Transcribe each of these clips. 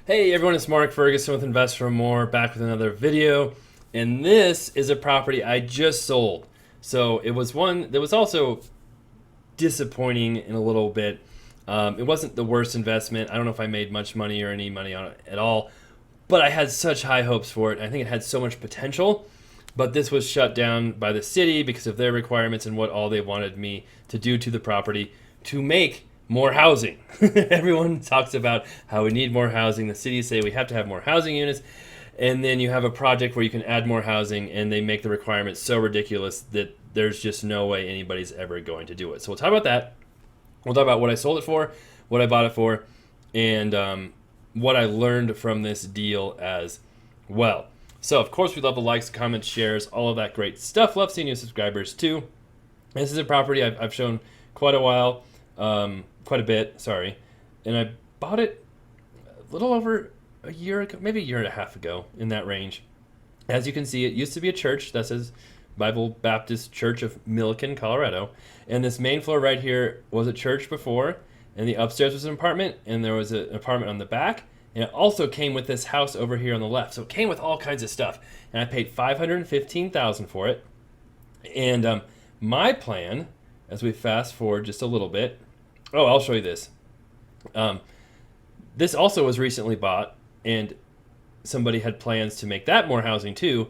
Hey everyone, it's Mark Ferguson with Invest for More, back with another video. And this is a property I just sold. So it was one that was also disappointing in a little bit. It wasn't the worst investment. I don't know if I made much money or any money on it at all, but I had such high hopes for it. I think it had so much potential, but this was shut down by the city because of their requirements and what all they wanted me to do to the property to make more housing. Everyone talks about how we need more housing. The cities say we have to have more housing units. And then you have a project where you can add more housing, and they make the requirements so ridiculous that there's just no way anybody's ever going to do it. So we'll talk about that. We'll talk about what I sold it for, what I bought it for, and what I learned from this deal as well. So, of course, we love the likes, comments, shares, all of that great stuff. Love seeing new subscribers, too. This is a property I've shown quite a bit, sorry. And I bought it a little over a year ago, maybe a year and a half ago, in that range. As you can see, it used to be a church that says Bible Baptist Church of Milliken, Colorado. And this main floor right here was a church before, and the upstairs was an apartment, and there was an apartment on the back. And it also came with this house over here on the left. So it came with all kinds of stuff. And I paid $515,000 for it. And my plan, as we fast forward just a little bit, I'll show you this. This also was recently bought, and somebody had plans to make that more housing too.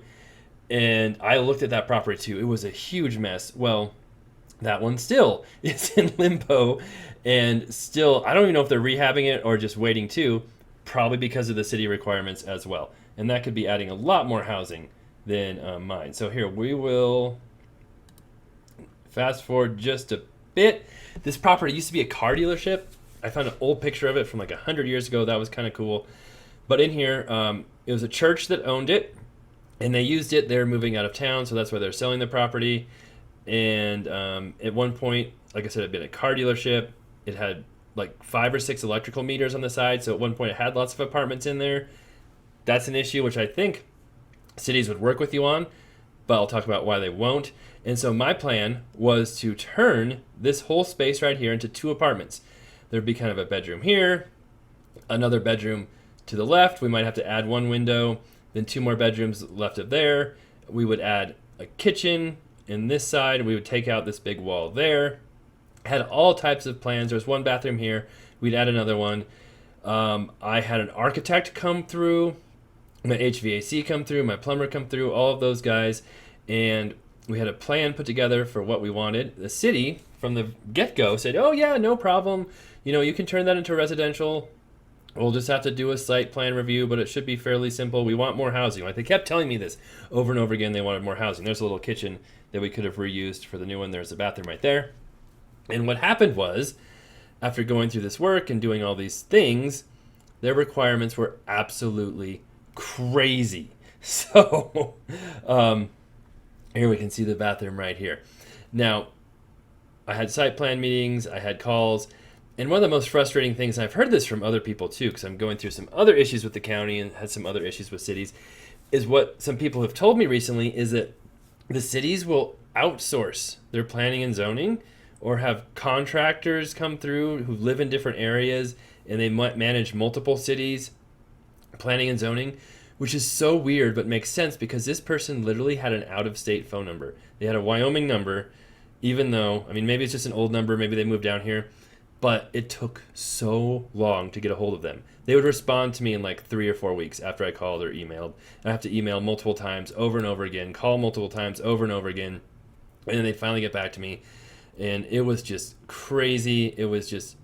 And I looked at that property too. It was a huge mess. Well, that one still is in limbo, and still, I don't even know if they're rehabbing it or just waiting too, probably because of the city requirements as well. And that could be adding a lot more housing than mine. So here, we will fast forward just a bit. This property used to be a car dealership. I found an old picture of it from like 100 years ago. That was kind of cool. But in here, it was a church that owned it, and they used it. They're moving out of town, so that's why they're selling the property. And at one point, like I said, it had been a car dealership. It had like 5 or 6 electrical meters on the side, so at one point it had lots of apartments in there. That's an issue which I think cities would work with you on, but I'll talk about why they won't. And so my plan was to turn this whole space right here into 2 apartments. There'd be kind of a bedroom here, another bedroom to the left. We might have to add 1 window, then 2 more bedrooms left of there. We would add a kitchen in this side, and we would take out this big wall there. Had all types of plans. There's 1 bathroom here. We'd add another one. I had an architect come through, my HVAC come through, my plumber come through, all of those guys, and we had a plan put together for what we wanted. The city, from the get-go, said, oh yeah, no problem. You can turn that into residential. We'll just have to do a site plan review, but it should be fairly simple. We want more housing. Like, they kept telling me this over and over again. They wanted more housing. There's a little kitchen that we could have reused for the new one. There's a bathroom right there. And what happened was, after going through this work and doing all these things, their requirements were absolutely crazy. So, here we can see the bathroom right here. Now, I had site plan meetings, I had calls, and one of the most frustrating things, and I've heard this from other people too, because I'm going through some other issues with the county and had some other issues with cities, is what some people have told me recently is that the cities will outsource their planning and zoning, or have contractors come through who live in different areas, and they might manage multiple cities, planning and zoning, which is so weird but makes sense because this person literally had an out-of-state phone number. They had a Wyoming number, even though, maybe it's just an old number, maybe they moved down here, but it took so long to get a hold of them. They would respond to me in like 3 or 4 weeks after I called or emailed. I have to email multiple times over and over again, call multiple times over and over again, and then they'd finally get back to me. And it was just crazy. It was just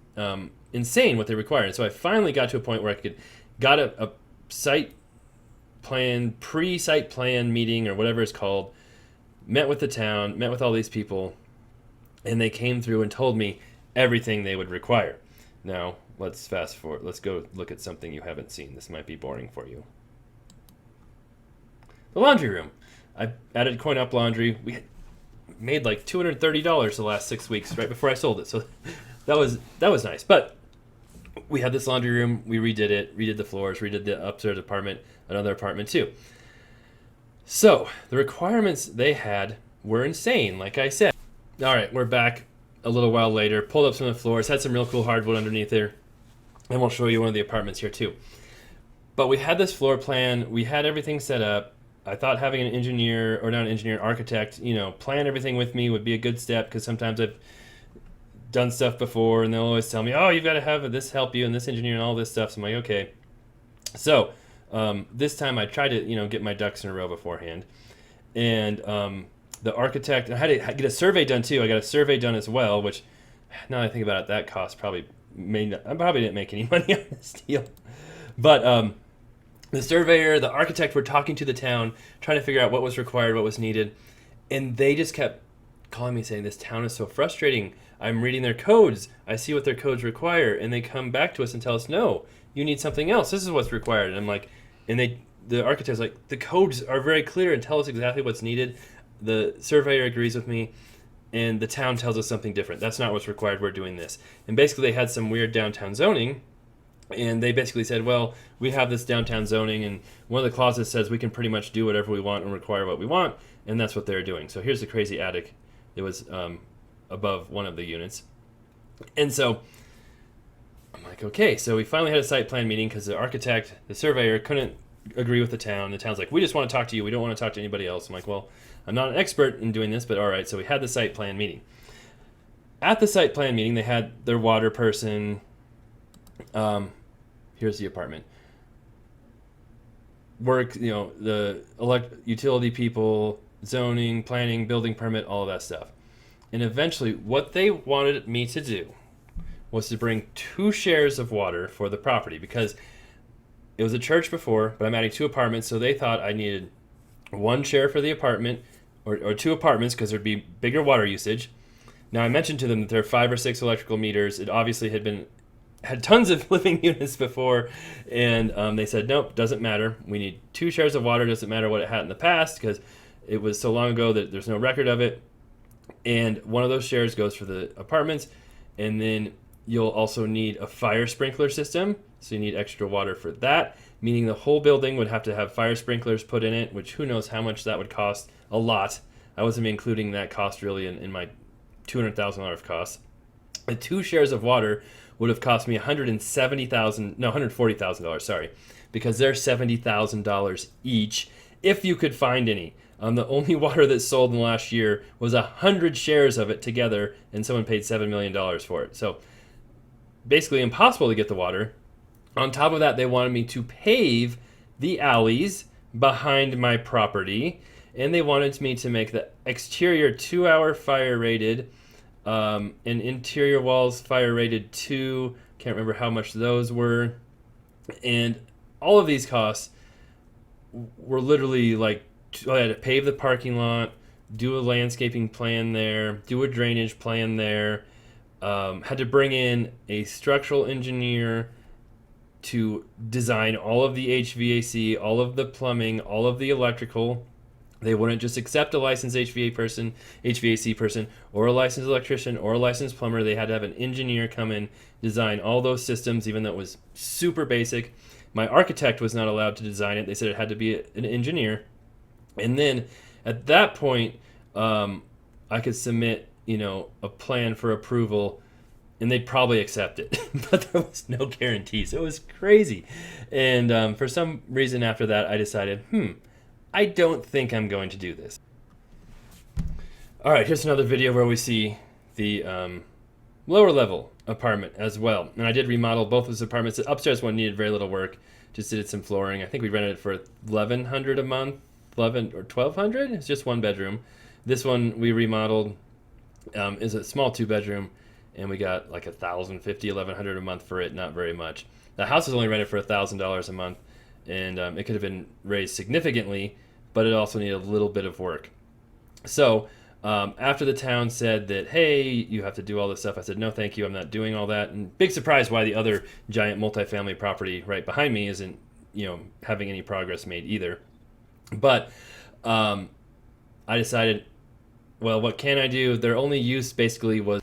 insane what they required. So I finally got to a point where I got a site plan, pre-site plan meeting or whatever it's called, met with the town, met with all these people, and they came through and told me everything they would require. Now, let's fast forward. Let's go look at something you haven't seen. This might be boring for you. The laundry room. I added Coin Up Laundry. We had made like $230 the last 6 weeks right before I sold it. So that was nice. But we had this laundry room. We redid it, redid the floors, redid the upstairs apartment, another apartment too. So the requirements they had were insane, like I said. All right, we're back a little while later. Pulled up some of the floors, had some real cool hardwood underneath there. And we'll show you one of the apartments here too. But we had this floor plan, we had everything set up. I thought having an engineer, or not an engineer, an architect, plan everything with me would be a good step, because sometimes I've done stuff before and they'll always tell me, oh, you've got to have this help you and this engineer and all this stuff. So I'm like, okay. So this time I tried to, get my ducks in a row beforehand. And the architect, I had to get a survey done too. I got a survey done as well, which now that I think about it, that cost probably I probably didn't make any money on this deal. But the surveyor, the architect were talking to the town, trying to figure out what was required, what was needed. And they just kept calling me saying, this town is so frustrating. I'm reading their codes. I see what their codes require. And they come back to us and tell us, no, you need something else. This is what's required. And I'm like, the architect's like, the codes are very clear and tell us exactly what's needed. The surveyor agrees with me, and the town tells us something different. That's not what's required. We're doing this. And basically they had some weird downtown zoning. And they basically said, well, we have this downtown zoning, and one of the clauses says we can pretty much do whatever we want and require what we want, and that's what they're doing. So here's the crazy attic that was above one of the units. And so I'm like, okay. So we finally had a site plan meeting because the architect, the surveyor, couldn't agree with the town. The town's like, we just want to talk to you. We don't want to talk to anybody else. I'm like, well, I'm not an expert in doing this, but all right. So we had the site plan meeting. At the site plan meeting, they had their water person. Here's the apartment. Work, the utility people, zoning, planning, building permit, all of that stuff. And eventually, what they wanted me to do was to bring 2 shares of water for the property, because it was a church before, but I'm adding 2 apartments, so they thought I needed 1 share for the apartment, or 2 apartments, because there'd be bigger water usage. Now, I mentioned to them that there are 5 or 6 electrical meters. It obviously had tons of living units before, and they said, nope, doesn't matter. We need 2 shares of water. Doesn't matter what it had in the past, because it was so long ago that there's no record of it. And one of those shares goes for the apartments, and then you'll also need a fire sprinkler system, so you need extra water for that, meaning the whole building would have to have fire sprinklers put in it, which who knows how much that would cost. A lot. I wasn't including that cost really in my $200,000 of costs. The 2 shares of water would have cost me $140,000, sorry, because they're $70,000 each, if you could find any. The only water that sold in the last year was 100 shares of it together, and someone paid $7 million for it. So basically impossible to get the water. On top of that, they wanted me to pave the alleys behind my property, and they wanted me to make the exterior 2-hour fire rated, and interior walls fire rated 2. Can't remember how much those were. And all of these costs were literally like, I had to pave the parking lot, do a landscaping plan there, do a drainage plan there, had to bring in a structural engineer to design all of the HVAC, all of the plumbing, all of the electrical. They wouldn't just accept a licensed HVAC person, or a licensed electrician, or a licensed plumber. They had to have an engineer come in, design all those systems, even though it was super basic. My architect was not allowed to design it. They said it had to be an engineer. And then at that point, I could submit, a plan for approval, and they'd probably accept it. But there was no guarantees. It was crazy. And for some reason after that, I decided, I don't think I'm going to do this. All right, here's another video where we see the lower level apartment as well. And I did remodel both of those apartments. The upstairs one needed very little work. Just did some flooring. I think we rented it for $1,100 a month, 11 or 1,200. It's just 1 bedroom. This one we remodeled is a small 2-bedroom, and we got like $1,050, $1,100 a month for it. Not very much. The house is only rented for $1,000 a month, and it could have been raised significantly, but it also needed a little bit of work. So after the town said that, hey, you have to do all this stuff, I said, no, thank you, I'm not doing all that. And big surprise why the other giant multifamily property right behind me isn't, having any progress made either. But I decided, well, what can I do? Their only use basically was...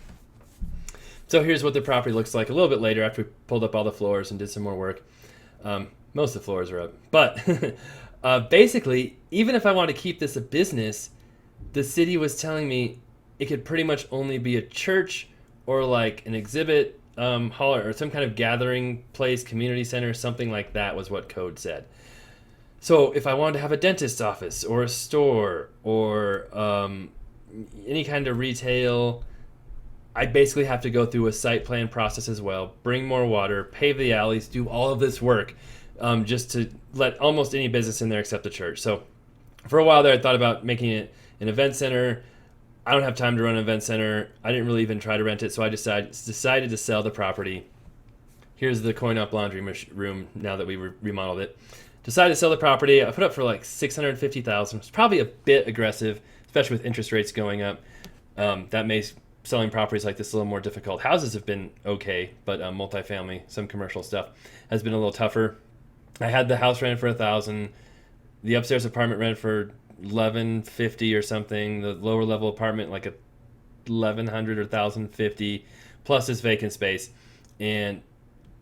So here's what the property looks like a little bit later after we pulled up all the floors and did some more work. Most of the floors are up. But basically, even if I want to keep this a business, the city was telling me it could pretty much only be a church or like an exhibit hall or some kind of gathering place, community center, something like that was what code said. So if I wanted to have a dentist's office or a store or any kind of retail, I basically have to go through a site plan process as well, bring more water, pave the alleys, do all of this work just to let almost any business in there except the church. So for a while there, I thought about making it an event center. I don't have time to run an event center. I didn't really even try to rent it, so I decided to sell the property. Here's the coin-op laundry room now that we remodeled it. Decided to sell the property. I put up for like $650,000. It's probably a bit aggressive, especially with interest rates going up. That makes selling properties like this a little more difficult. Houses have been okay, but multifamily, some commercial stuff has been a little tougher. I had the house rented for $1,000. The upstairs apartment rented for $1,150 or something. The lower level apartment like $1,100 or $1,050 plus this vacant space, and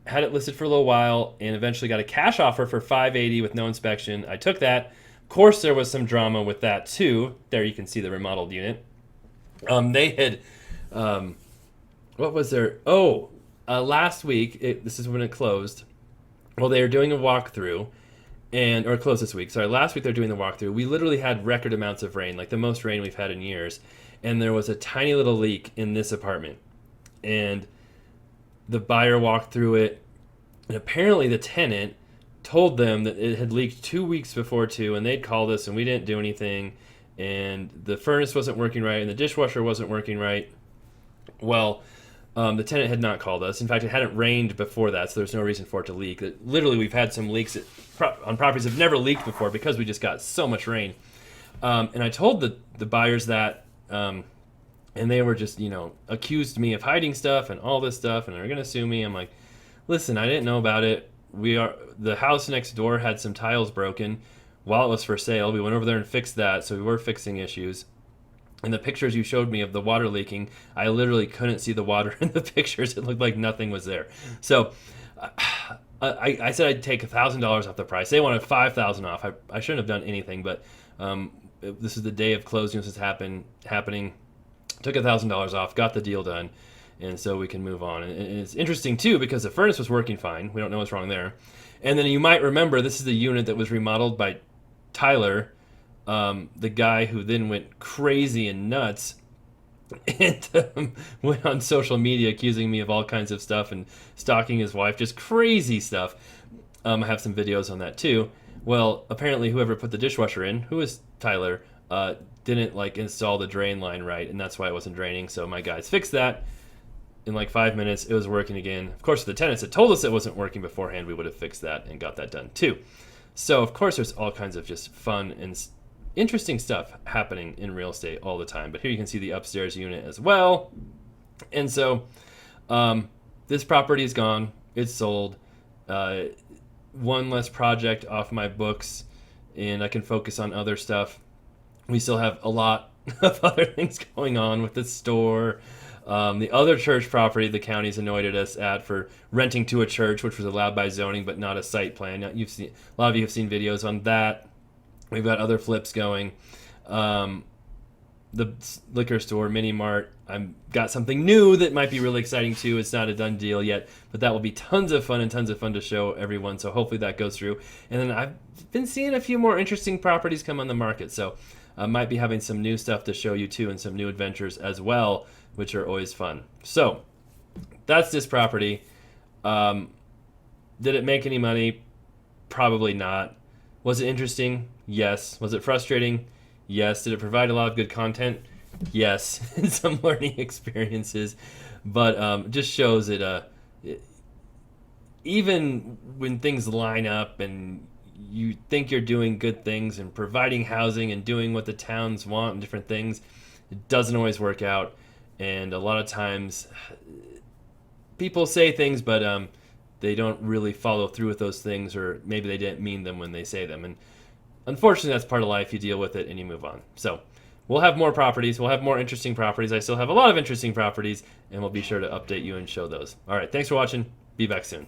had it listed for a little while, and eventually got a cash offer for $580 with no inspection. I took that. Of course, there was some drama with that too. There you can see the remodeled unit. They had, what was there? Last week, this is when it closed. Well, they were doing a walkthrough, or closed this week. Sorry, last week they're doing the walkthrough. We literally had record amounts of rain, like the most rain we've had in years. And there was a tiny little leak in this apartment. And the buyer walked through it, and apparently the tenant told them that it had leaked 2 weeks before too, and they'd called us and we didn't do anything, and the furnace wasn't working right and the dishwasher wasn't working right. Well, the tenant had not called us. In fact, it hadn't rained before that, so there's no reason for it to leak. Literally, we've had some leaks on properties that have never leaked before because we just got so much rain. And I told the buyers that, and they were just, accused me of hiding stuff and all this stuff, and they're going to sue me. I'm like, listen, I didn't know about it. The house next door had some tiles broken while it was for sale. We went over there and fixed that, so we were fixing issues. And the pictures you showed me of the water leaking, I literally couldn't see the water in the pictures. It looked like nothing was there. So I said I'd take $1,000 off the price. They wanted $5,000 off. I shouldn't have done anything, but this is the day of closing. This is happening. Took $1,000 off, got the deal done, and so we can move on. And it's interesting too because the furnace was working fine. We don't know what's wrong there. And then you might remember this is the unit that was remodeled by Tyler, the guy who then went crazy and nuts and went on social media accusing me of all kinds of stuff and stalking his wife, just crazy stuff. I have some videos on that too. Well, apparently whoever put the dishwasher in, who is Tyler, didn't install the drain line right, and that's why it wasn't draining. So my guys fixed that in 5 minutes. It was working again. Of course, if the tenants had told us it wasn't working beforehand, we would have fixed that and got that done too. So of course there's all kinds of just fun and interesting stuff happening in real estate all the time. But here you can see the upstairs unit as well. And so this property is gone. It's sold. One less project off my books, and I can focus on other stuff. We still have a lot of other things going on with the store. The other church property the county's annoyed at us for renting to a church, which was allowed by zoning but not a site plan. Now, a lot of you have seen videos on that. We've got other flips going. The liquor store, Mini Mart, I've got something new that might be really exciting too. It's not a done deal yet, but that will be tons of fun to show everyone. So hopefully that goes through. And then I've been seeing a few more interesting properties come on the market. So I might be having some new stuff to show you too, and some new adventures as well, which are always fun. So that's this property. Did it make any money? Probably not. Was it interesting? Yes. Was it frustrating? Yes. Did it provide a lot of good content? Yes. And some learning experiences. But just shows that even when things line up and you think you're doing good things and providing housing and doing what the towns want and different things, it doesn't always work out. And a lot of times people say things, but they don't really follow through with those things, or maybe they didn't mean them when they say them. And unfortunately, that's part of life. You deal with it and you move on. So we'll have more properties. We'll have more interesting properties. I still have a lot of interesting properties, and we'll be sure to update you and show those. All right. Thanks for watching. Be back soon.